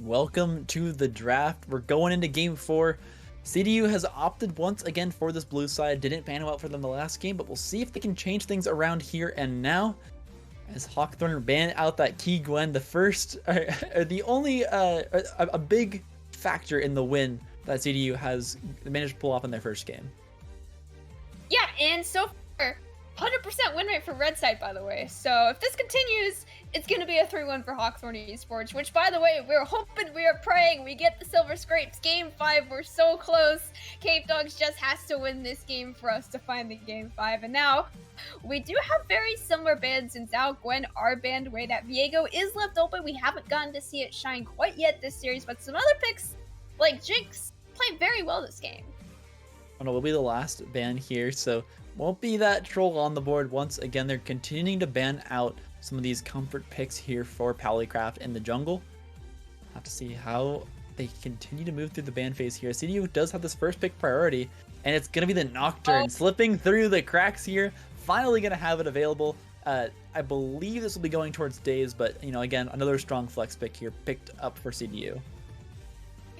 and welcome to the draft. We're going into game 4. CDU has opted once again for this blue side. Didn't pan out for them the last game, but we'll see if they can change things around here and now. As Hawkthorne ban out that key Gwen, the first, the only, a big factor in the win that CDU has managed to pull off in their first game. Yeah, and so far, 100% win rate for red side, by the way. So if this continues, it's going to be a 3-1 for Hawkthorne Esports, which, by the way, we're hoping, we are praying we get the Silver Scrapes. Game 5, we're so close. Capedogs just has to win this game for us to find the Game 5. And now, we do have very similar bans, and Zhao Gwen are banned away. That Viego is left open. We haven't gotten to see it shine quite yet this series, but some other picks, like Jinx, played very well this game. Oh no, will be the last ban here, so won't be that troll on the board. Once again, they're continuing to ban out some of these comfort picks here for Polycraft in the jungle. Have to see how they continue to move through the ban phase here. CDU does have this first pick priority, and it's going to be the Nocturne slipping through the cracks here. Finally going to have it available. I believe this will be going towards Days, but, you know, again, another strong flex pick here picked up for CDU.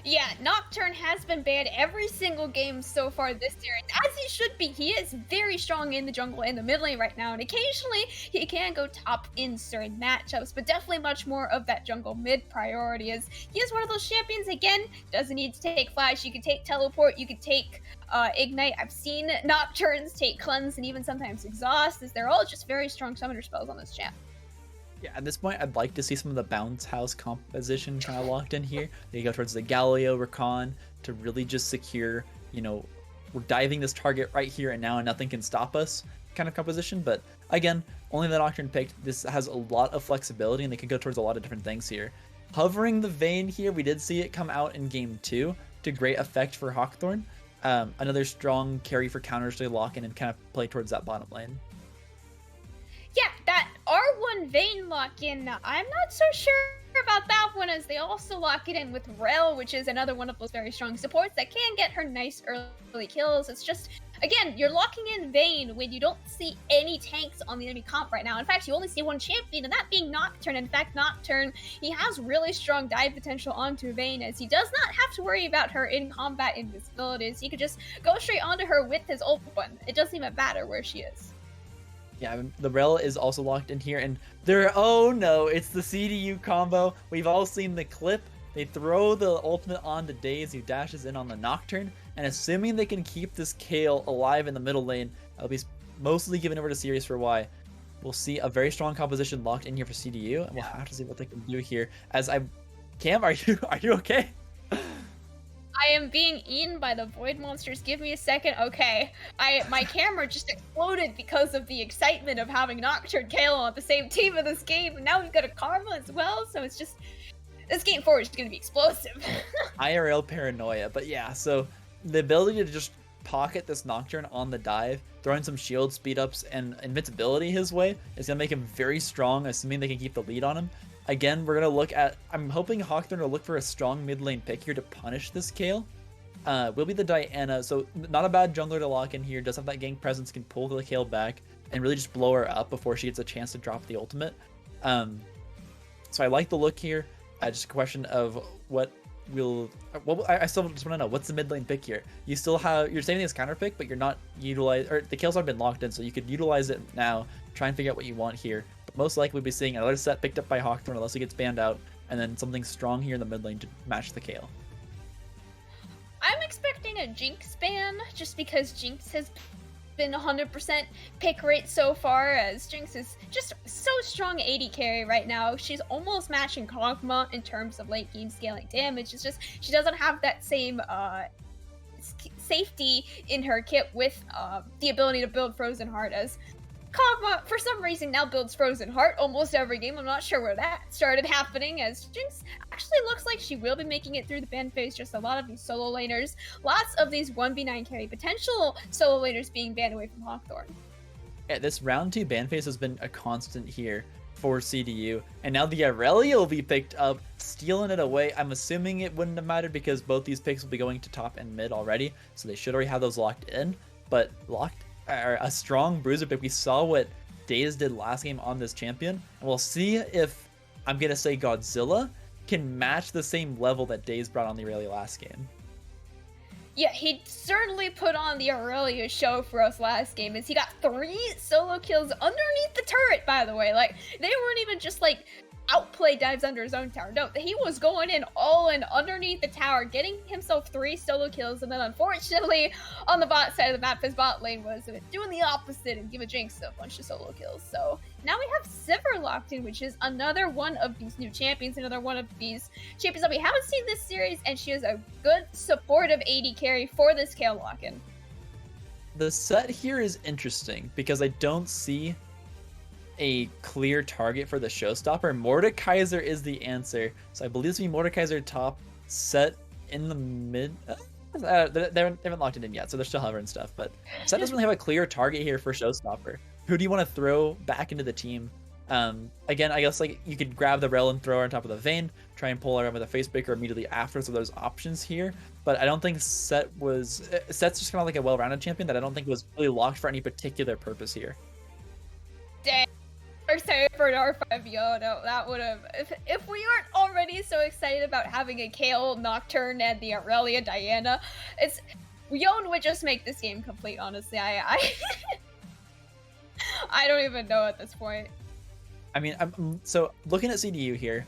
Yeah, Nocturne has been banned every single game so far this series, as he should be. He is very strong in the jungle and the mid lane right now, and occasionally he can go top in certain matchups, but definitely much more of that jungle mid priority, as he is one of those champions, again, doesn't need to take Flash. You can take Teleport, you can take Ignite. I've seen Nocturnes take Cleanse and even sometimes Exhaust, as they're all just very strong summoner spells on this champ. Yeah, at this point, I'd like to see some of the bounce house composition kind of locked in here. They go towards the Galileo Recon to really just secure, you know, we're diving this target right here and now and nothing can stop us kind of composition. But again, only the Nocturne picked. This has a lot of flexibility and they can go towards a lot of different things here. Hovering the Vayne here, we did see it come out in game 2 to great effect for Hawkthorne. Another strong carry for counters to lock in and kind of play towards that bottom lane. Yeah, that R1 Vayne lock-in, I'm not so sure about that one, as they also lock it in with Rel, which is another one of those very strong supports that can get her nice early kills. It's just, again, you're locking in Vayne when you don't see any tanks on the enemy comp right now. In fact, you only see one champion, and that being Nocturne. In fact, Nocturne, he has really strong dive potential onto Vayne, as he does not have to worry about her in combat invisibilities. He could just go straight onto her with his ult one. It doesn't even matter where she is. Yeah, the Rel is also locked in here, and oh no, it's the CDU combo. We've all seen the clip. They throw the ultimate onto Daze, who dashes in on the Nocturne, and assuming they can keep this Kale alive in the middle lane, I'll be mostly given over to Sirius for Y. We'll see a very strong composition locked in here for CDU, and we'll have to see what they can do here. Cam, are you okay? I am being eaten by the void monsters. Give me a second. Okay. My camera just exploded because of the excitement of having Nocturne Kale on the same team in this game. And now we've got a Karma as well, so it's just, this game 4 is going to be explosive. IRL paranoia, but yeah, so the ability to just pocket this Nocturne on the dive, throwing some shield speed ups and invincibility his way is going to make him very strong, assuming they can keep the lead on him. Again, we're going to look at, I'm hoping Hawkthorne will look for a strong mid lane pick here to punish this Kale. Will be the Diana, so not a bad jungler to lock in here, does have that gank presence, can pull the Kale back and really just blow her up before she gets a chance to drop the ultimate. So I like the look here. Just a question of I still just want to know, what's the mid lane pick here? You're saving this counter pick, but you're not the kills have been locked in, so you could utilize it now, try and figure out what you want here. But most likely we'll be seeing another set picked up by Hawkthorne unless he gets banned out, and then something strong here in the mid lane to match the Kale. I'm expecting a Jinx ban, just because Jinx has been 100% pick rate so far, as Jinx is just so strong AD carry right now. She's almost matching Kog'Maw in terms of late game scaling damage. It's just she doesn't have that same safety in her kit with the ability to build Frozen Heart, as Kog'Maw, for some reason, now builds Frozen Heart almost every game. I'm not sure where that started happening, as Jinx actually looks like she will be making it through the ban phase. Just a lot of these solo laners, lots of these 1v9 carry potential solo laners being banned away from Hawkthorne. Yeah, this round 2 ban phase has been a constant here for CDU, and now the Irelia will be picked up, stealing it away. I'm assuming it wouldn't have mattered because both these picks will be going to top and mid already, so they should already have those locked in, but a strong bruiser pick. We saw what Daze did last game on this champion, and we'll see if, I'm gonna say Godzilla, can match the same level that Days brought on the Aurelia last game. Yeah, he certainly put on the Aurelia show for us last game, as he got 3 solo kills underneath the turret, by the way. Like, they weren't even just, like, outplay dives under his own tower. No, he was going in all in underneath the tower, getting himself 3 solo kills, and then unfortunately, on the bot side of the map, his bot lane was doing the opposite and giving Jinx a bunch of solo kills. So now we have Sivir locked in, which is another one of these new champions, another one of these champions that we haven't seen this series, and she is a good supportive AD carry for this Kayle lock-in. The set here is interesting because I don't see a clear target for the showstopper. Mordekaiser is the answer. So I believe this will be Mordekaiser top, set in the mid. They haven't locked it in yet, so they're still hovering stuff. But set doesn't really have a clear target here for showstopper. Who do you want to throw back into the team? Again, I guess like you could grab the Rel and throw her on top of the Vayne, try and pull her with a face breaker immediately after. So there's options here. But I don't think Set's just kind of like a well-rounded champion that I don't think was really locked for any particular purpose here. Dang. Excited for an R5 Yono. That would have, if we aren't already so excited about having a Kayle Nocturne and the Aurelia Diana, Yon would just make this game complete. Honestly, I don't even know at this point. I mean, so looking at CDU here,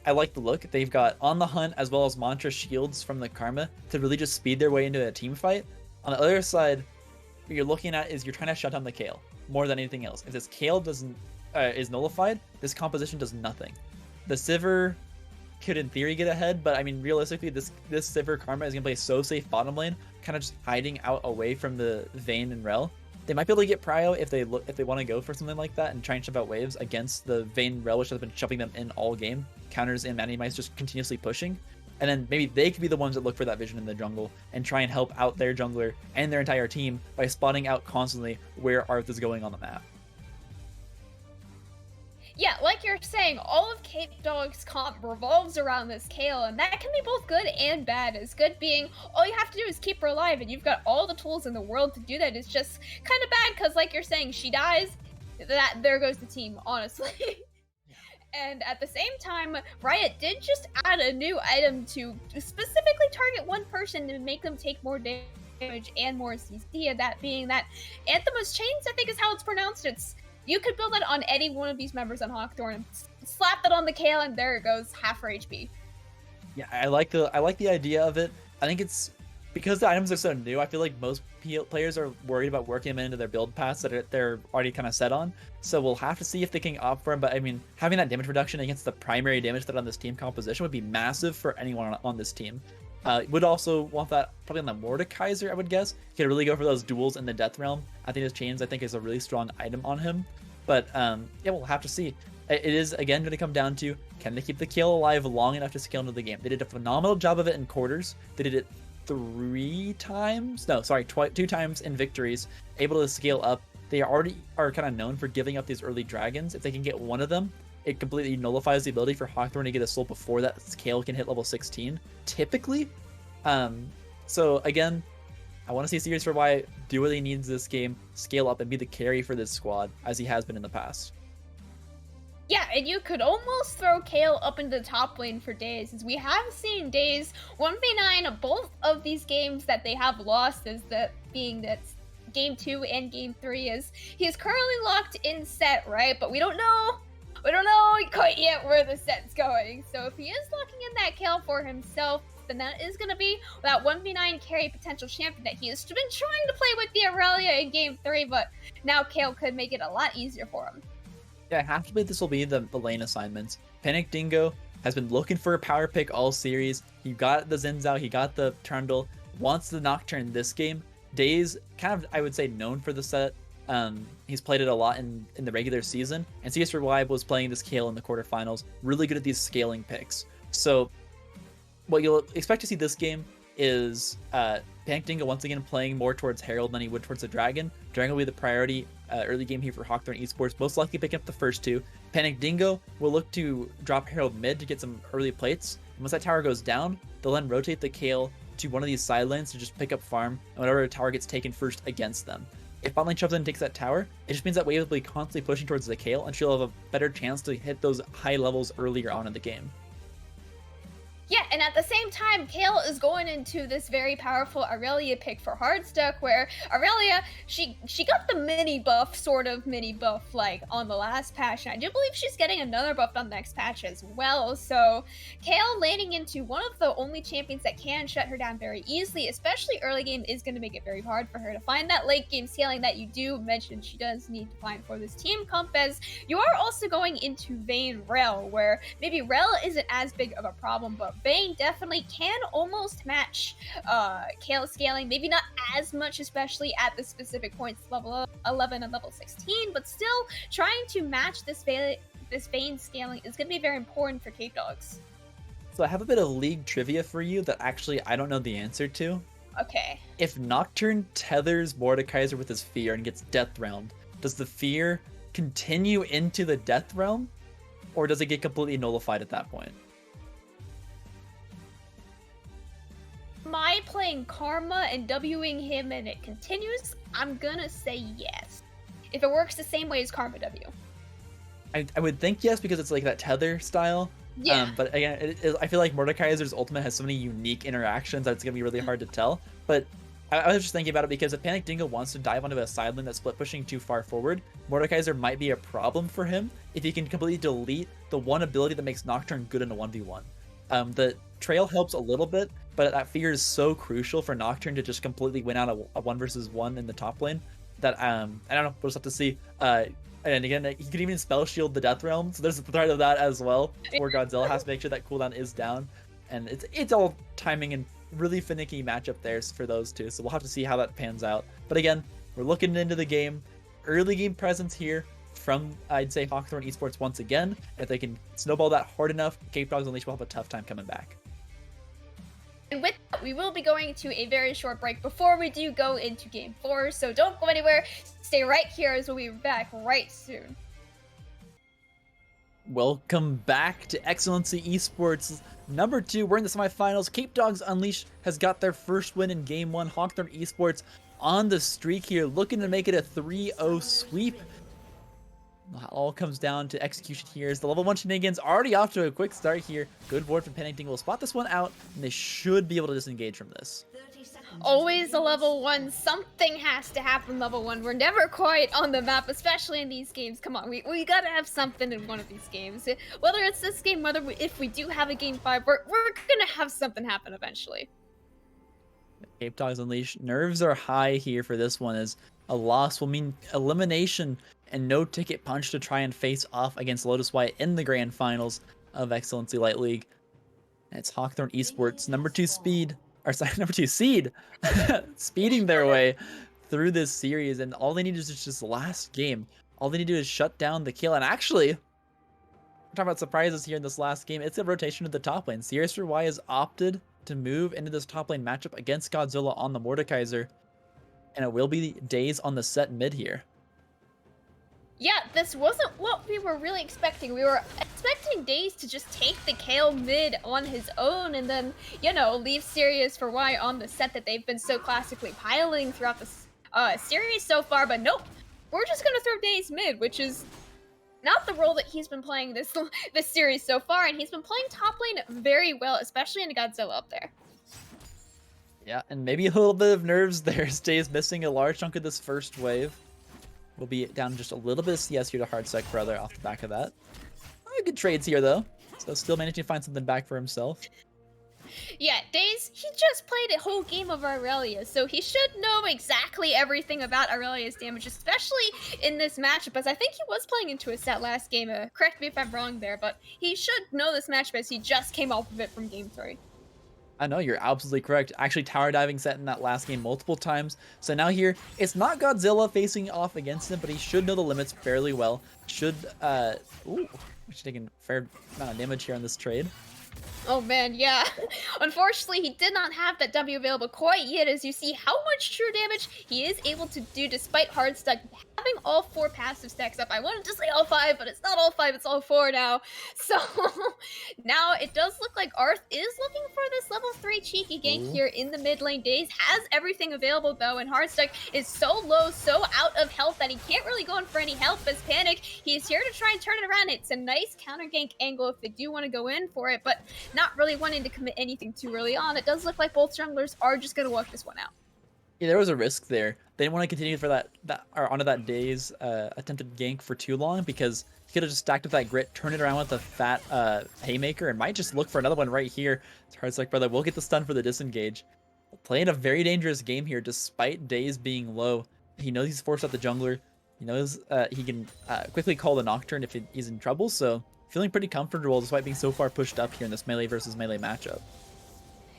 I like the look. They've got On the Hunt as well as Mantra shields from the Karma to really just speed their way into a team fight. On the other side, what you're looking at is you're trying to shut down the Kayle more than anything else. If this Kayle is nullified, this composition does nothing. The Sivir could in theory get ahead, but I mean realistically this Sivir Karma is gonna play so safe bottom lane, kind of just hiding out away from the Vayne and Rel. They might be able to get prio if they want to go for something like that and try and shove out waves against the Vayne Rel, which has been shoving them in all game. Counters and Manimites just continuously pushing. And then maybe they could be the ones that look for that vision in the jungle and try and help out their jungler and their entire team by spotting out constantly where Arth is going on the map. Yeah, like you're saying, all of Capedogs comp revolves around this Kayle, and that can be both good and bad. As good being, all you have to do is keep her alive, and you've got all the tools in the world to do that. It's just kind of bad, because like you're saying, she dies, there goes the team, honestly. And at the same time, Riot did just add a new item to specifically target one person to make them take more damage and more CC, and that being that Anthemus Chains, I think is how it's pronounced. You could build it on any one of these members on Hawkthorne, slap that on the Kayle, and there it goes, half her HP. Yeah, I like the idea of it. I think it's because the items are so new. I feel like most players are worried about working them into their build paths that they're already kind of set on. So we'll have to see if they can opt for them. But I mean, having that damage reduction against the primary damage that on this team composition would be massive for anyone on this team. Would also want that probably on the Mordekaiser, I would guess. You could really go for those duels in the Death Realm. I think his chains, I think, is a really strong item on him. But yeah, we'll have to see. It is, again, going to come down to, can they keep the Kayle alive long enough to scale into the game? They did a phenomenal job of it in quarters. They did it 2 times in victories, able to scale up. They already are kind of known for giving up these early dragons. If they can get one of them, it completely nullifies the ability for Hawkthorne to get a soul before that Kayle can hit level 16, typically. So again, I want to see Series for Y do what he needs this game, scale up, and be the carry for this squad, as he has been in the past. Yeah, and you could almost throw Kayle up into the top lane for Days, as we have seen Days 1v9 both of these games that they have lost, as that being that game 2 and game 3 is he's currently locked in set, right? But we don't know quite yet where the set's going. So if he is locking in that Kayle for himself, then that is going to be that 1v9 carry potential champion that he has been trying to play with the Aurelia in game 3, but now Kayle could make it a lot easier for him. Yeah, I have to believe this will be the lane assignments. Panic Dingo has been looking for a power pick all series. He got the Zinzao, he got the Trundle, wants the Nocturne this game. Days, kind of, I would say, known for the set. He's played it a lot in the regular season, and CS4Y was playing this Kayle in the quarterfinals. Really good at these scaling picks. So what you'll expect to see this game is Panic Dingo once again playing more towards Herald than he would towards the Dragon. Dragon will be the priority early game here for Hawkthorne Esports, most likely picking up the first 2. Panic Dingo will look to drop Herald mid to get some early plates. And once that tower goes down, they'll then rotate the Kayle to one of these side lanes to just pick up farm, and whatever tower gets taken first against them. If bot lane shoves in and takes that tower, it just means that wave will be constantly pushing towards the Kayle, and she'll have a better chance to hit those high levels earlier on in the game. Yeah, and at the same time, Kale is going into this very powerful Aurelia pick for Hardstuck, where Aurelia, she got the mini buff, sort of mini buff, like, on the last patch, and I do believe she's getting another buff on the next patch as well, so Kale landing into one of the only champions that can shut her down very easily, especially early game, is going to make it very hard for her to find that late game scaling that you do mention she does need to find for this team comp, as you are also going into Vayne Rel, where maybe Rel isn't as big of a problem, but Vayne definitely can almost match Kale scaling, maybe not as much, especially at the specific points, level 11 and level 16, but still trying to match this Vayne scaling is going to be very important for Capedogs. So I have a bit of league trivia for you that actually I don't know the answer to. Okay. If Nocturne tethers Mordekaiser with his fear and gets Death Realm, does the fear continue into the Death Realm? Or does it get completely nullified at that point? Am I playing Karma and Wing him and it continues? I'm gonna say yes. If it works the same way as Karma W. I would think yes, because it's like that tether style. Yeah. But again, I feel like Mordekaiser's ultimate has so many unique interactions that it's going to be really hard to tell. But I was just thinking about it because if Panic Dingo wants to dive onto a side lane that's split pushing too far forward, Mordekaiser might be a problem for him if he can completely delete the one ability that makes Nocturne good in a 1v1. The trail helps a little bit, but that fear is so crucial for Nocturne to just completely win out a 1 versus 1 in the top lane that I don't know, we'll just have to see. And again, he could even spell shield the Death Realm, so there's a threat of that as well, where Godzilla has to make sure that cooldown is down. And it's all timing and really finicky matchup there for those two, so we'll have to see how that pans out. But again, we're looking into the game. Early game presence here from, I'd say, Hawkthorne Esports once again. If they can snowball that hard enough, Capedogs Unleashed will have a tough time coming back. And with that, we will be going to a very short break before we do go into Game 4, so don't go anywhere. Stay right here as we'll be back right soon. Welcome back to Excellency Esports number 2. We're in the semifinals. Capedogs Unleashed has got their first win in Game 1. Hawkthorne Esports on the streak here, looking to make it a 3-0 sweep. It all comes down to execution here. As the level 1 shenanigans already off to a quick start here. Good board from Panic Dingo will spot this one out, and they should be able to disengage from this. Always a level 1. Something has to happen level 1. We're never quite on the map, especially in these games. Come on, we gotta have something in one of these games. Whether it's this game, if we do have a Game 5, we're gonna have something happen eventually. Capedogs Unleashed. Nerves are high here for this one, as a loss will mean elimination and no ticket punch to try and face off against Lotus White in the grand finals of Excellency Light League. And it's Hawkthorne Esports, number 2 seed, speeding their way through this series, and all they need is just this last game. All they need to do is shut down the kill, and actually, we're talking about surprises here in this last game. It's a rotation to the top lane. Sirius Y has opted to move into this top lane matchup against Godzilla on the Mordekaiser, and it will be Days on the set mid here. Yeah, this wasn't what we were really expecting. We were expecting Days to just take the Kale mid on his own and then, you know, leave Sirius for Y on the set that they've been so classically piloting throughout the series so far, but nope. We're just gonna throw Days mid, which is not the role that he's been playing this series so far, and he's been playing top lane very well, especially into Godzilla up there. Yeah, and maybe a little bit of nerves there. Stays missing a large chunk of this first wave. We'll be down just a little bit of CS here to Hardstuck Brother off the back of that. Good trades here, though. So still managing to find something back for himself. Yeah, Days, he just played a whole game of Aurelia, so he should know exactly everything about Aurelia's damage, especially in this matchup, as I think he was playing into a set last game. Correct me if I'm wrong there, but he should know this matchup as he just came off of it from Game 3. I know, you're absolutely correct. Actually, tower diving set in that last game multiple times. So now here, it's not Godzilla facing off against him, but he should know the limits fairly well. Should, ooh, we should take a fair amount of damage here on this trade. Oh man, yeah. Unfortunately, he did not have that W available quite yet, as you see how much true damage he is able to do despite Hardstuck having all 4 passive stacks up. I wanted to say all 5, but it's not all 5, it's all 4 now. So now it does look like Arth is looking for this level 3 cheeky gank here in the mid lane. Days has everything available though, and Hardstuck is so low, so out of health that he can't really go in for any help as Panic. He is here to try and turn it around. It's a nice counter gank angle if they do want to go in for it, but not really wanting to commit anything too early on, it does look like both junglers are just going to work this one out. Yeah, there was a risk there. They didn't want to continue for that or onto that day's attempted gank for too long, because he could have just stacked up that grit, turned it around with a fat haymaker, and might just look for another one right here. It's like, brother, we'll get the stun for the disengage. Playing a very dangerous game here, despite days being low. He knows he's forced out the jungler. He knows he can quickly call the Nocturne if he's in trouble, so feeling pretty comfortable despite being so far pushed up here in this melee versus melee matchup.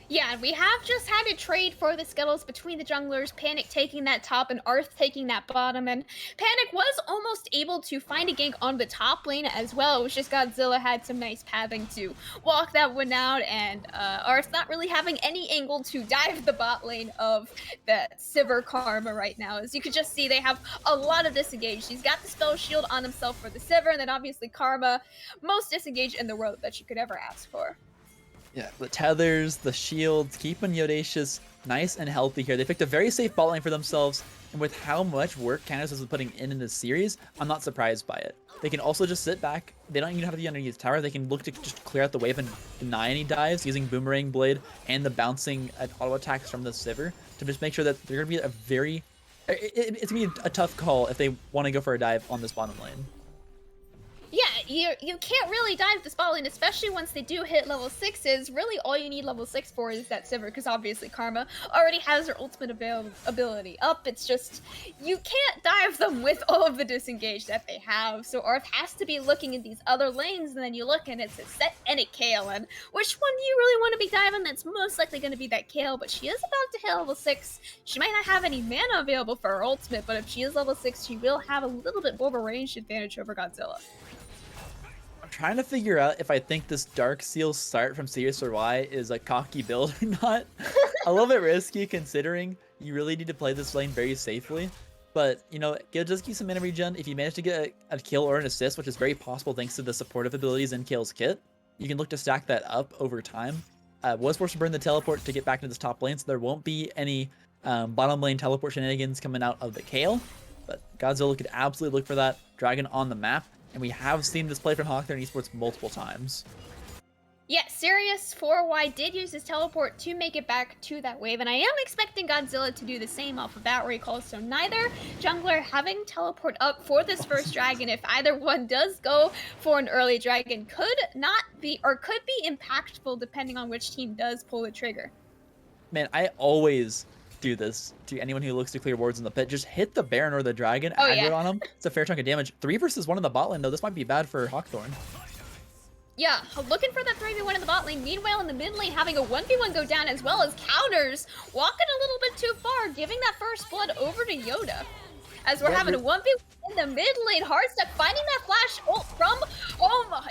Yeah, and we have just had a trade for the scuttles between the junglers, Panic taking that top and Arth taking that bottom, and Panic was almost able to find a gank on the top lane as well. It was just Godzilla had some nice pathing to walk that one out, and Arth not really having any angle to dive the bot lane of the Sivir Karma right now. As you could just see, they have a lot of disengaged. He's got the spell shield on himself for the Sivir, and then obviously Karma, most disengaged in the world that you could ever ask for. Yeah, the tethers, the shields, keeping Yodacious nice and healthy here. They picked a very safe bot lane for themselves, and with how much work Candace has been putting in this series, I'm not surprised by it. They can also just sit back. They don't even have to be underneath the tower. They can look to just clear out the wave and deny any dives using Boomerang Blade and the bouncing auto attacks from the Sivir to just make sure that they're going to be a very... It's going to be a tough call if they want to go for a dive on this bottom lane. Yeah, you can't really dive the spot lane, especially once they do hit level 6s. Really, all you need level 6 for is that Sivir, because obviously Karma already has her ultimate ability up. It's just, you can't dive them with all of the disengage that they have. So Arth has to be looking at these other lanes, and then you look and it's a Set and a Kayle. And which one do you really want to be diving? That's most likely going to be that Kayle, but she is about to hit level 6. She might not have any mana available for her ultimate, but if she is level 6, she will have a little bit more of a range advantage over Godzilla. I'm trying to figure out if I think this Dark Seal start from Sirius or Y is a cocky build or not. A little bit risky considering you really need to play this lane very safely. But, you know, just keep some mana regen. If you manage to get a kill or an assist, which is very possible thanks to the supportive abilities in Kayle's kit, you can look to stack that up over time. Was forced to burn the teleport to get back into this top lane, so there won't be any bottom lane teleport shenanigans coming out of the Kayle. But Godzilla could absolutely look for that Dragon on the map. And we have seen this play from Hawkthorne Esports multiple times. Yeah, Sirius 4Y did use his teleport to make it back to that wave, and I am expecting Godzilla to do the same off of that recall, so neither jungler having teleport up for this first dragon. If either one does go for an early dragon, could be impactful depending on which team does pull the trigger. Man, I always do this to anyone who looks to clear wards in the pit. Just hit the Baron or the Dragon, aggro on them. It's a fair chunk of damage. 3 versus 1 in the bot lane, though. This might be bad for Hawkthorne. Yeah, looking for that 3v1 in the bot lane. Meanwhile, in the mid lane, having a 1v1 go down as well as counters. Walking a little bit too far, giving that first blood over to Yoda. As we're having a 1v1 in the mid lane, Hardstuck finding that flash ult from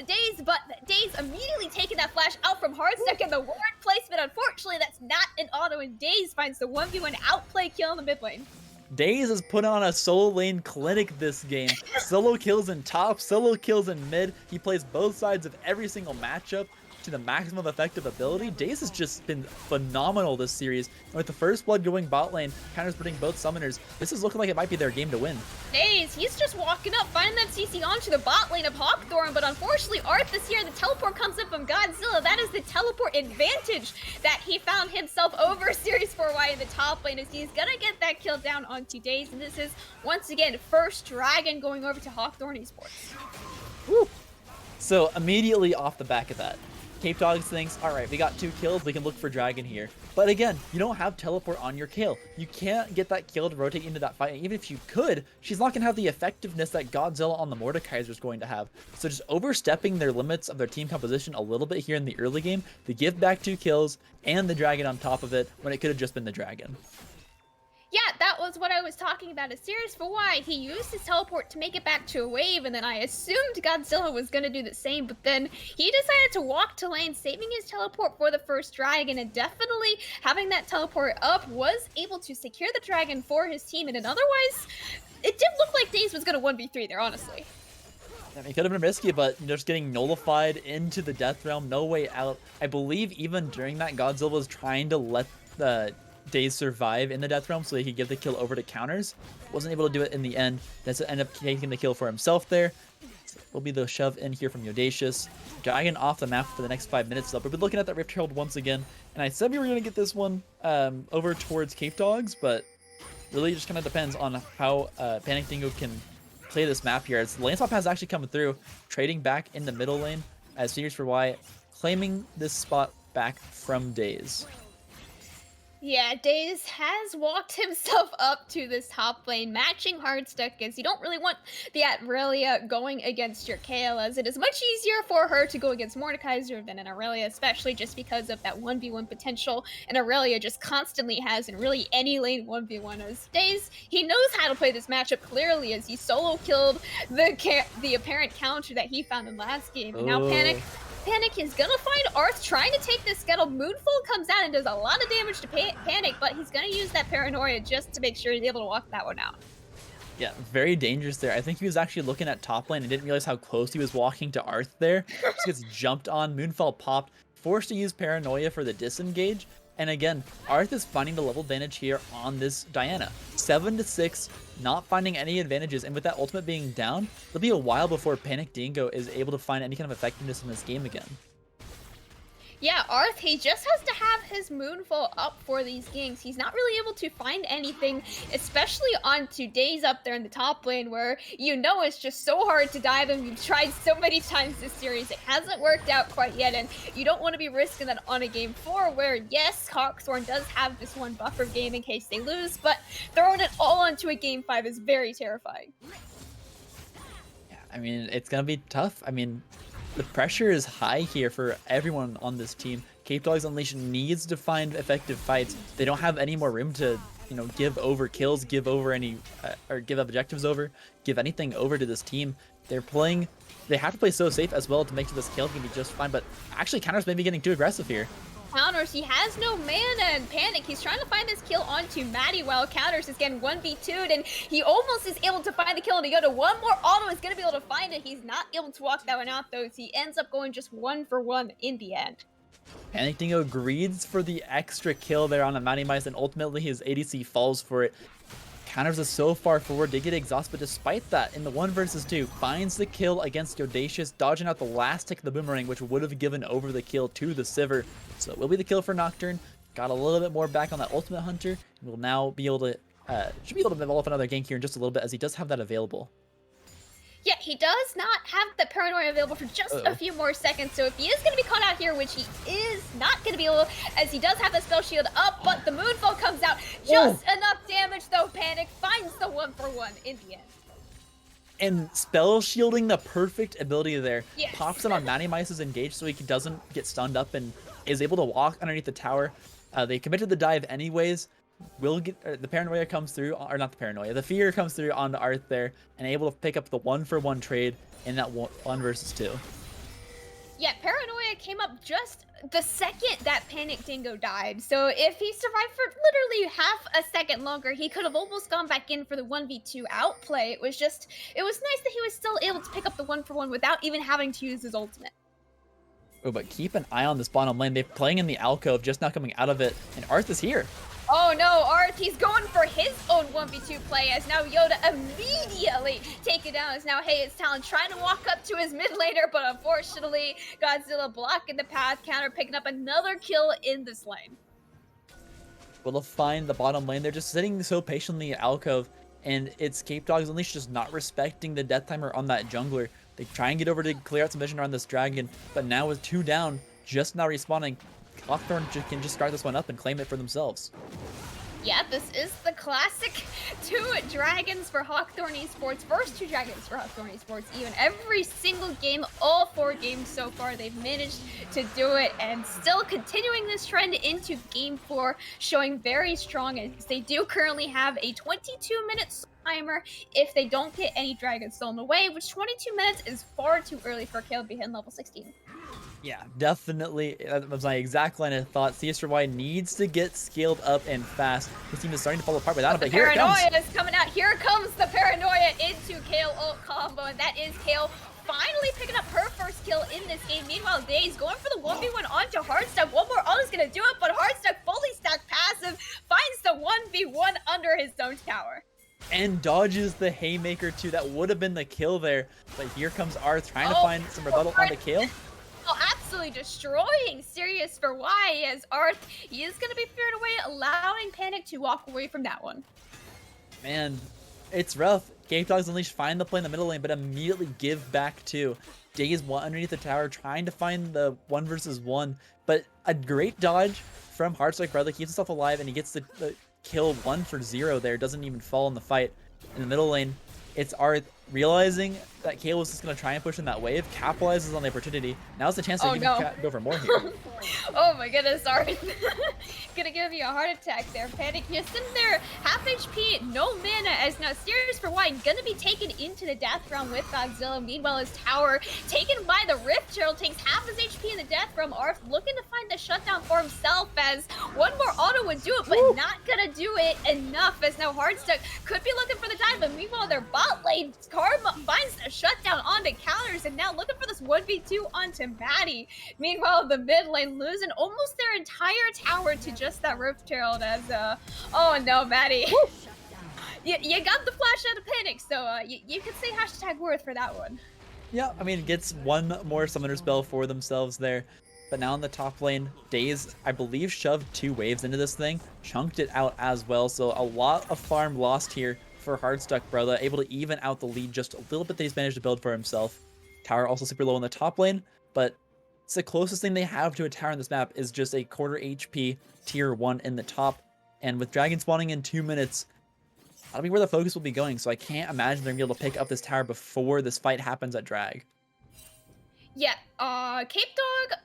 Daze, but Daze immediately taking that flash out from Hardstuck, and the ward placement, unfortunately, that's not an auto, and Daze finds the 1v1 outplay kill in the mid lane. Daze has put on a solo lane clinic this game. Solo kills in top, solo kills in mid. He plays both sides of every single matchup to the maximum effective ability. Daze has just been phenomenal this series. And with the first blood going bot lane, counters putting both summoners, this is looking like it might be their game to win. Daze, he's just walking up, finding that CC onto the bot lane of Hawkthorne, but unfortunately Arth this here, the teleport comes in from Godzilla. That is the teleport advantage that he found himself over Series 4Y in the top lane, as he's gonna get that kill down onto Daze, and this is, once again, first dragon going over to Hawkthorne Esports. Woo. So immediately off the back of that, Capedogs thinks, alright, we got 2 kills, we can look for Dragon here. But again, you don't have teleport on your Kayle. You can't get that kill to rotate into that fight. And even if you could, she's not going to have the effectiveness that Godzilla on the Mordekaiser is going to have. So just overstepping their limits of their team composition a little bit here in the early game, they give back 2 kills and the Dragon on top of it when it could have just been the Dragon. Yeah, that was what I was talking about. A Series 4Y, he used his teleport to make it back to a wave, and then I assumed Godzilla was going to do the same, but then he decided to walk to lane, saving his teleport for the first dragon, and definitely having that teleport up was able to secure the dragon for his team, and otherwise, it did look like Daze was going to 1v3 there, honestly. I mean, it could have been risky, but just getting nullified into the Death Realm, no way out. I believe even during that, Godzilla was trying to let the Daze survive in the Death Realm so he could give the kill over to counters. Wasn't able to do it in the end. That's ended up taking the kill for himself there. So will be the shove in here from Audacious. Dragon off the map for the next 5 minutes though. But we're looking at that Rift Herald once again. And I said we were going to get this one over towards Capedogs, but really just kind of depends on how Panic Dingo can play this map here. As the lane swap has actually come through, trading back in the middle lane as Fingers for Y, claiming this spot back from Daze. Yeah, Daze has walked himself up to this top lane, matching Hardstuck, as you don't really want the Aurelia going against your Kayle, as it is much easier for her to go against Mordekaiser than an Aurelia, especially just because of that 1v1 potential and Aurelia just constantly has in really any lane 1v1. As Daze, he knows how to play this matchup clearly, as he solo killed the apparent counter that he found in last game, and now Panic is gonna find Arth trying to take this scuttle. Moonfall comes out and does a lot of damage to Panic, but he's gonna use that paranoia just to make sure he's able to walk that one out. Yeah, very dangerous there. I think he was actually looking at top lane and didn't realize how close he was walking to Arth there. Just gets jumped on, Moonfall popped, forced to use paranoia for the disengage. And again, Arth is finding the level advantage here on this Diana. 7-6, not finding any advantages, and with that ultimate being down, it'll be a while before Panic Dingo is able to find any kind of effectiveness in this game again. Yeah, Arth, he just has to have his Moonfall up for these games. He's not really able to find anything, especially onto Daze up there in the top lane, where you know it's just so hard to dive him. You've tried so many times this series. It hasn't worked out quite yet, and you don't want to be risking that on a game 4, where, yes, Hawkthorne does have this one buffer game in case they lose, but throwing it all onto a game 5 is very terrifying. Yeah, I mean, it's going to be tough. I mean, the pressure is high here for everyone on this team. Capedogs Unleashed needs to find effective fights. They don't have any more room to, you know, give over kills, give over any, or give objectives over, give anything over to this team. They have to play so safe as well to make sure this kill can be just fine, but actually Counters may be getting too aggressive here. Counters, he has no mana, and Panic, he's trying to find this kill onto Maddie while Counters is getting 1v2'd, and he almost is able to find the kill, and to go to one more auto is going to be able to find it. He's not able to walk that one out though, so he ends up going just 1-for-1 in the end. Panic Dingo greeds for the extra kill there on a Matty Mice, and ultimately his ADC falls for it. Counters is so far forward, they get exhausted, but despite that, in the 1 versus 2, finds the kill against Audacious, dodging out the last tick of the boomerang, which would have given over the kill to the Sivir. So it will be the kill for Nocturne. Got a little bit more back on that Ultimate Hunter, and will now be able to, should be able to develop another gank here in just a little bit, as he does have that available. Yeah, he does not have the paranoia available for just a few more seconds, so if he is going to be caught out here, which he is not going to be able, as he does have the spell shield up, but the Moonfall comes out, just enough damage though. Panic finds the 1-for-1 in the end. And spell shielding, the perfect ability there. Yes. Pops him on Matty Mice's engage so he doesn't get stunned up and is able to walk underneath the tower. They committed the dive anyways. Will get the paranoia comes through, or not the paranoia, the fear comes through onto Arth there, and able to pick up the 1-for-1 trade in that 1 versus 2. Yeah, paranoia came up just the second that Panic Dingo died, so if he survived for literally half a second longer, he could have almost gone back in for the 1v2 outplay. It was nice that he was still able to pick up the 1-for-1 without even having to use his ultimate. Oh, but keep an eye on this bottom lane. They're playing in the alcove, just now coming out of it, and Arth is here. Oh no, Arth, he's going for his own 1v2 play, as now Yoda immediately taken down, as now Hayes Talon trying to walk up to his mid laner, but unfortunately, Godzilla blocking the path, Counter picking up another kill in this lane. Will find the bottom lane. They're just sitting so patiently in alcove, and it's Capedogs Unleashed just not respecting the death timer on that jungler. They try and get over to clear out some vision around this dragon, but now with 2 down, just now respawning, Hawkthorne can just start this one up and claim it for themselves. Yeah, this is the classic 2 dragons for Hawkthorne Esports. First 2 dragons for Hawkthorne Esports. Even every single game, all 4 games so far, they've managed to do it, and still continuing this trend into game 4, showing very strong, as they do currently have a 22-minute timer if they don't get any dragons stolen away, which 22 minutes is far too early for Kayle to be hitting level 16. Yeah, definitely. That was my exact line of thought. CSY needs to get scaled up and fast. His team is starting to fall apart without him, but here it comes. Paranoia is coming out. Here comes the paranoia into Kayle ult combo, and that is Kayle finally picking up her first kill in this game. Meanwhile, Daze going for the 1v1 onto Hardstuck. One more ult is going to do it, but Hardstuck fully stacked passive finds the 1v1 under his own tower. and dodges the haymaker too. That would have been the kill there, but here comes Arth trying to Oh, find some rebuttal onto Kale. oh, absolutely destroying Sirius for Y as Arth, he is going to be feared away, allowing Panic to walk away from that one. Man, it's rough. Capedogs Unleashed find the play in the middle lane, but immediately give back too. Daze one underneath the tower, trying to find the 1v1, but a great dodge from Heartstrike Brother keeps himself alive, and he gets the kill 1 for 0 there. Doesn't even fall in the fight. In the middle lane, it's Arth realizing that Kale was just going to try and push in that wave, capitalizes on the opportunity. Now's the chance to go for more here. Oh my goodness, Arth. Gonna give you a heart attack there, Panic. You're sitting there, half HP, no mana, as now Sirius for Y gonna be taken into the death realm with Godzilla. Meanwhile, his tower taken by the Rift Turtle takes half his HP in the death realm. Arth looking to find the shutdown for himself, as one more auto would do it, but not gonna do it enough, as now Hardstuck could be looking for the dive, but meanwhile, their bot lane, Karma finds a shutdown onto counters, and now looking for this 1v2 onto Maddie. Meanwhile, the mid lane losing almost their entire tower to just that Rift Herald as, oh no, Maddie. you got the flash out of Panic, so you could say hashtag worth for that one. Yeah, I mean, gets one more summoner spell for themselves there. But now in the top lane, Daze, I believe, shoved 2 waves into this thing, chunked it out as well, so a lot of farm lost here for Hardstuck Brother, able to even out the lead just a little bit that he's managed to build for himself. Tower also super low in the top lane, but it's the closest thing they have to a tower on this map is just a quarter HP tier 1 in the top. And with Dragon spawning in 2 minutes, that'll be where the focus will be going. So I can't imagine they're going to be able to pick up this tower before this fight happens at Drag. Yeah, Capedogs,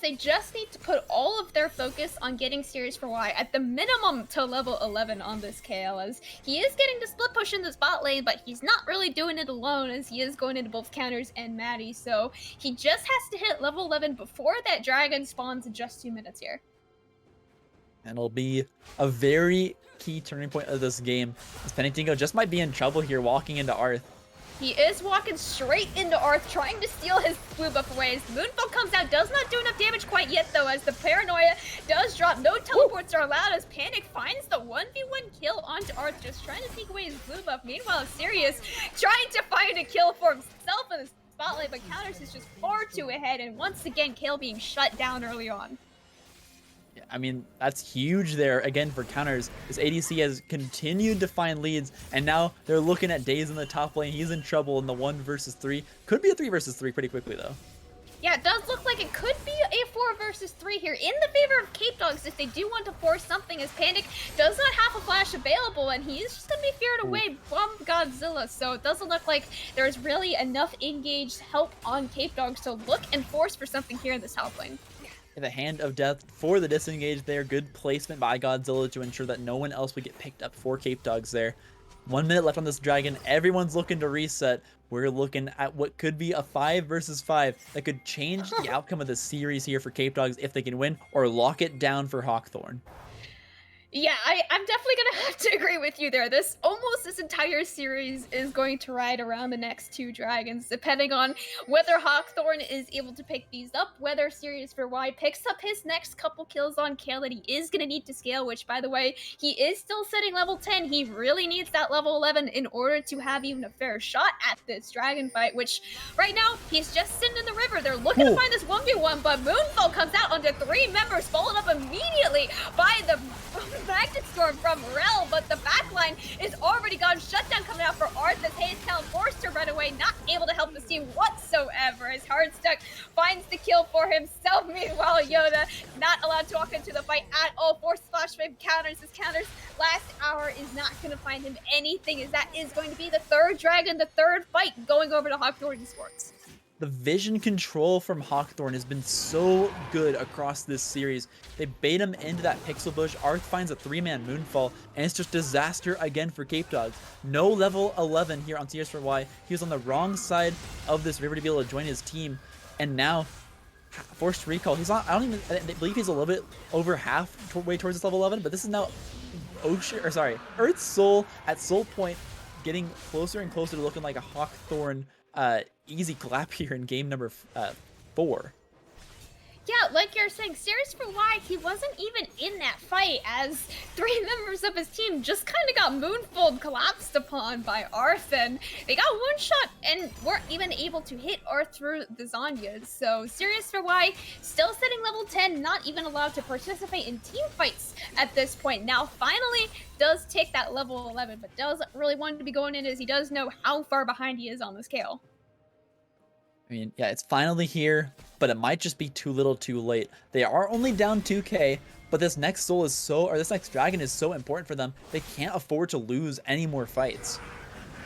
they just need to put all of their focus on getting Sirius for Y at the minimum to level 11 on this KL, as he is getting the split push in the spot lane, but he's not really doing it alone, as he is going into both counters and Maddie, so he just has to hit level 11 before that dragon spawns in just 2 minutes here. And it'll be a very key turning point of this game, as Pennintingo just might be in trouble here walking into Arth. He is walking straight into Arth, trying to steal his blue buff away. As Moonfall comes out, does not do enough damage quite yet, though, as the Paranoia does drop. No teleports are allowed, as Panic finds the 1v1 kill onto Arth, just trying to take away his blue buff. Meanwhile, Sirius trying to find a kill for himself in the spotlight, but Counters is just far too ahead, and once again, Kale being shut down early on. I mean, that's huge there, again, for Counters. This ADC has continued to find leads, and now they're looking at Daze in the top lane. He's in trouble in the 1 versus 3. Could be a 3 versus 3 pretty quickly, though. Yeah, it does look like it could be a 4 versus 3 here in the favor of Capedogs if they do want to force something, as Panic does not have a flash available, and he is just going to be feared away from Godzilla, so it doesn't look like there's really enough engaged help on Capedogs to look and force for something here in this top lane. The Hand of Death for the disengage there. Good placement by Godzilla to ensure that no one else would get picked up for Capedogs there. 1 minute left on this dragon. Everyone's looking to reset. We're looking at what could be a 5 versus 5 that could change the outcome of the series here for Capedogs if they can win, or lock it down for Hawkthorne. Yeah, I'm definitely gonna have to agree with you there. This entire series is going to ride around the next 2 dragons, depending on whether Hawkthorne is able to pick these up, whether Sirius for Y picks up his next couple kills on Kale that he is gonna need to scale, which, by the way, he is still sitting level 10. He really needs that level 11 in order to have even a fair shot at this dragon fight, which right now he's just sitting in the river. They're looking to find this 1v1, but Moonfall comes out onto 3 members, followed up immediately by the Magnet Storm from Rel, but the backline is already gone. Shutdown coming out for Arth as Hayes Town forced to run away, not able to help the team whatsoever, as Hardstuck finds the kill for himself. Meanwhile, Yoda not allowed to walk into the fight at all. Forced Flash Wave counters. His counters last hour is not going to find him anything, as that is going to be the 3rd dragon, the 3rd fight going over to Hawkthorne Esports. The vision control from Hawkthorne has been so good across this series. They bait him into that pixel bush. Arth finds a 3-man Moonfall, and it's just disaster again for Capedogs. No level 11 here on CS4Y. He was on the wrong side of this river to be able to join his team, and now forced recall. He's not. I believe he's a little bit over halfway towards this level 11, but this is now Earth's Soul at Soul Point, getting closer and closer to looking like a Hawkthorne easy clap here in game number 4. Yeah, like you're saying, Serious for Why, he wasn't even in that fight as 3 members of his team just kind of got moonfold collapsed upon by Arth, and they got one shot and weren't even able to hit Arth through the Zanyas. So Serious for Why still sitting level 10, not even allowed to participate in team fights at this point. Now finally does take that level 11, but doesn't really want to be going in as he does know how far behind he is on the scale. I mean, yeah, it's finally here, but it might just be too little too late. They are only down 2k, but this next soul is this next dragon is so important for them, they can't afford to lose any more fights.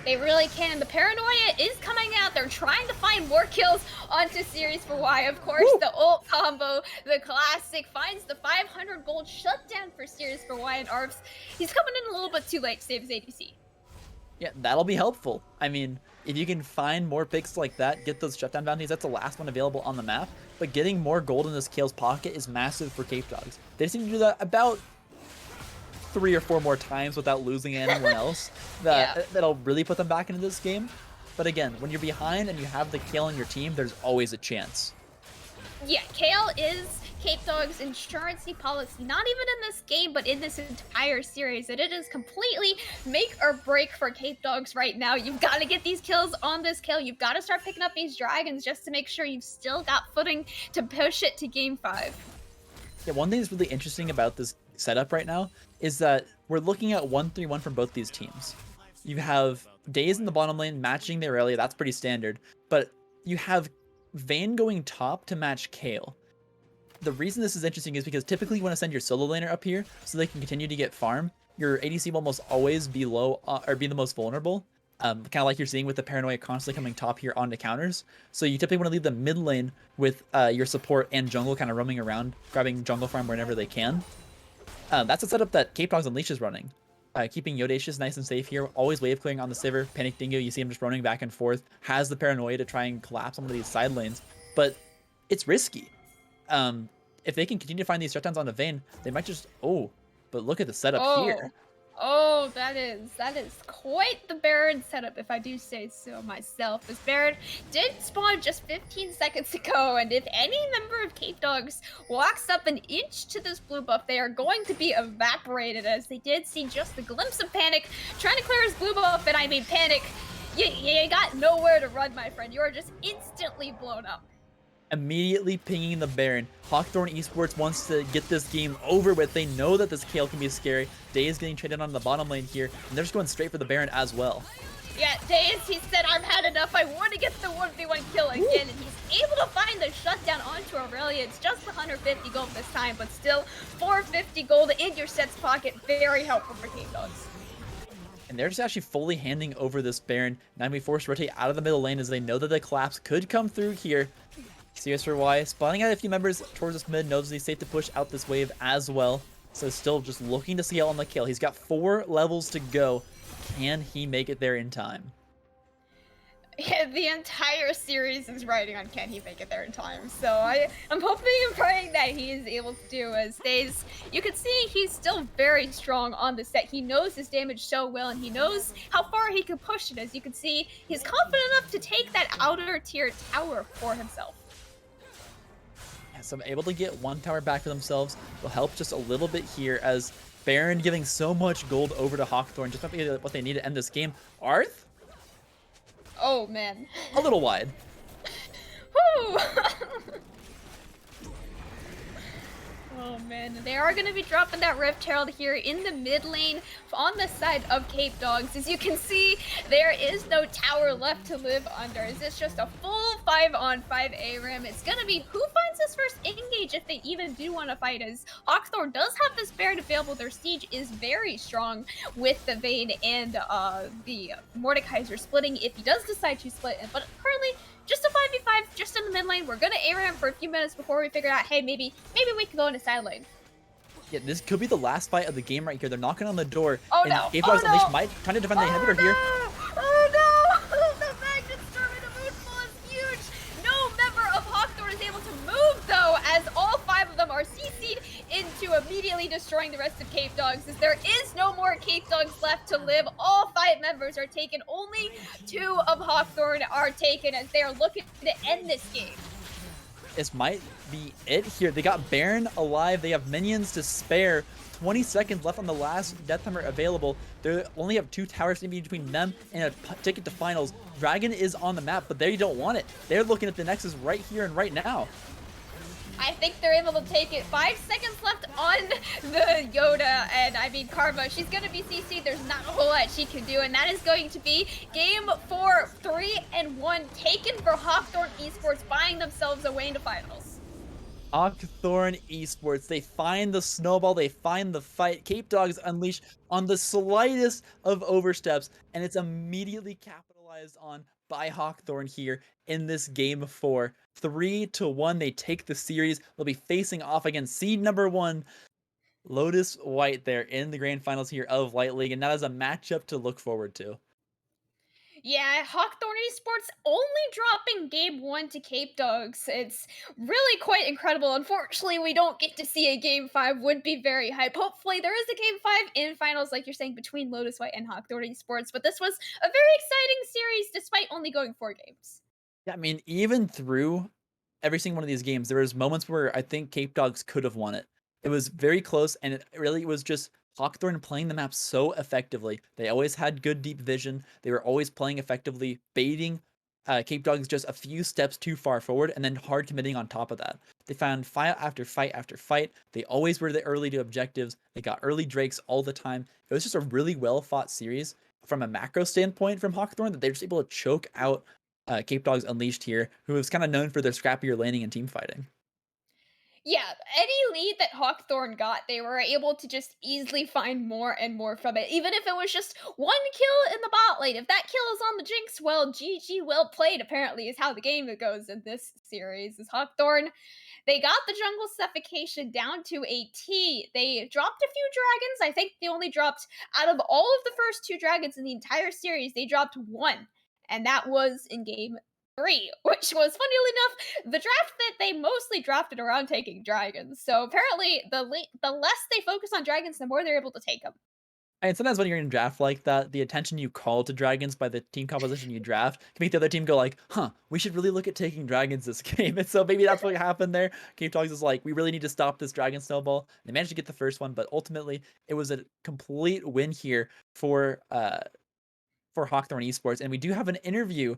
They really can. The Paranoia is coming out. They're trying to find more kills onto Series for Y. Of course, Woo! The ult combo, the classic, finds the 500 gold shutdown for Series for Y, and Arvs, he's coming in a little bit too late to save his ADC. Yeah, that'll be helpful. I mean, if you can find more picks like that, get those shutdown bounties, that's the last one available on the map. But getting more gold in this Kale's pocket is massive for Capedogs. They just need to do that about 3 or 4 more times without losing anyone else. That'll really put them back into this game. But again, when you're behind and you have the Kale on your team, there's always a chance. Yeah, Kale is Capedogs' insurancy policy, not even in this game, but in this entire series. And it is completely make or break for Capedogs right now. You've got to get these kills on this Kale. You've got to start picking up these dragons just to make sure you've still got footing to push it to game 5. Yeah, one thing that's really interesting about this setup right now is that we're looking at 1-3-1 from both these teams. You have Daze in the bottom lane matching the Aurelia, that's pretty standard, but you have Vayne going top to match Kale. The reason this is interesting is because typically you want to send your solo laner up here so they can continue to get farm. Your ADC will almost always be low or be the most vulnerable, kind of like you're seeing with the Paranoia constantly coming top here onto counters. So you typically want to leave the mid lane with your support and jungle kind of roaming around, grabbing jungle farm whenever they can. That's a setup that Capedogs Unleashed is running. Keeping Yodacious nice and safe here, always wave clearing on the Sivir. Panic Dingo, you see him just running back and forth, has the Paranoia to try and collapse some of these side lanes, but it's risky. If they can continue to find these shutdowns on the Vayne, they might just, but look at the setup here. Oh, that is quite the Baron setup, if I do say so myself. This Baron did spawn just 15 seconds ago, and if any member of Capedogs walks up an inch to this blue buff, they are going to be evaporated, as they did see just the glimpse of Panic trying to clear his blue buff, and I mean, Panic, you got nowhere to run, my friend. You are just instantly blown up. Immediately pinging the Baron. Hawkthorne Esports wants to get this game over with. They know that this Kale can be scary. Daze getting traded on the bottom lane here, and they're just going straight for the Baron as well. Yeah, Daze, he said, I've had enough. I want to get the 1v1 kill again, and he's able to find the shutdown onto Aurelia. It's just 150 gold this time, but still 450 gold in your set's pocket. Very helpful for Capedogs. And they're just actually fully handing over this Baron. Now be forced to rotate out of the middle lane as they know that the collapse could come through here. Serious for Y, spawning out a few members towards this mid, knows he's safe to push out this wave as well. So still just looking to scale on the kill. He's got 4 levels to go. Can he make it there in time? Yeah, the entire series is riding on can he make it there in time. So I'm hoping and praying that he is able to do as Daze. You can see he's still very strong on the set. He knows his damage so well, and he knows how far he can push it. As you can see, he's confident enough to take that outer tier tower for himself. So I'm able to get 1 tower back for themselves. Will help just a little bit here as Baron giving so much gold over to Hawkthorne. Just might be what they need to end this game. Arth? Oh, man. A little wide. Woo! Oh man, they are going to be dropping that Rift Herald here in the mid lane on the side of Capedogs. As you can see, there is no tower left to live under. Is this just a full 5-on-5 ARAM? It's going to be who finds this first engage if they even do want to fight, as Hawkthorne does have this Baron available. Their siege is very strong with the Vayne and the Mordekaiser splitting if he does decide to split, but currently just a 5v5 just in the mid lane. We're gonna ARAM for a few minutes before we figure out, hey, maybe we can go into side lane. Yeah, this could be the last fight of the game right here. They're knocking on the door. Oh and no! Capedogs Unleashed might trying to defend the inhibitor here. Oh no! The Magnet Storm into Moonfall is huge! No member of Hawkthorne is able to move though, as all 5 of them are CC'd into immediately destroying the rest of Capedogs, as there is no more Capedogs left to live. All 5 members are taken. Only 2 of Hawkthorne are taken, as they are looking to end this game. this might be it here. They got Baron alive. They have minions to spare. 20 seconds left on the last death timer available. They only have 2 towers in between them and a ticket to finals. Dragon is on the map, but they don't want it. They're looking at the Nexus right here and right now. I think they're able to take it. 5 seconds left on the Yoda, and I mean Karma, she's gonna be CC'd. There's not a whole lot she can do, and that is going to be game 4, 3-1 taken for Hawkthorne Esports, buying themselves a way into finals. Hawkthorne Esports, they find the snowball, they find the fight. Capedogs unleash on the slightest of oversteps, and it's immediately capitalized on by Hawkthorne here in this game 4. 3-1, they take the series. They'll be facing off against seed number 1, Lotus White, there in the grand finals here of Light League, and that is a matchup to look forward to. Yeah, Hawkthorne Esports only dropping game 1 to Capedogs. It's really quite incredible. Unfortunately, we don't get to see a game 5. Would be very hype. Hopefully, there is a game 5 in finals, like you're saying, between Lotus White and Hawkthorne Esports. But this was a very exciting series, despite only going 4 games. Yeah, I mean, even through every single one of these games, there was moments where I think Capedogs could have won it. It was very close, and it really was just Hawkthorne playing the map so effectively. They always had good deep vision. They were always playing effectively, baiting Capedogs just a few steps too far forward, and then hard committing on top of that. They found fight after fight after fight. They always were the early to objectives. They got early Drakes all the time. It was just a really well fought series from a macro standpoint from Hawkthorne that they were just able to choke out Capedogs Unleashed here, who was kind of known for their scrappier laning and team fighting. Yeah, any lead that Hawkthorne got, they were able to just easily find more and more from it. Even if it was just 1 kill in the bot lane. If that kill is on the Jinx, well, GG, well played, apparently, is how the game goes in this series. Is Hawkthorne, they got the jungle suffocation down to a T. They dropped a few dragons. I think they only dropped, out of all of the first 2 dragons in the entire series, they dropped 1. And that was in game 3, which was, funnily enough, the draft that they mostly drafted around taking dragons. So apparently, the less they focus on dragons, the more they're able to take them. And sometimes when you're in a draft like that, the attention you call to dragons by the team composition you draft can make the other team go like, huh, we should really look at taking dragons this game. And so maybe that's what happened there. Capedogs is like, we really need to stop this dragon snowball. They managed to get the first one, but ultimately it was a complete win here for Hawkthorne Esports. And we do have an interview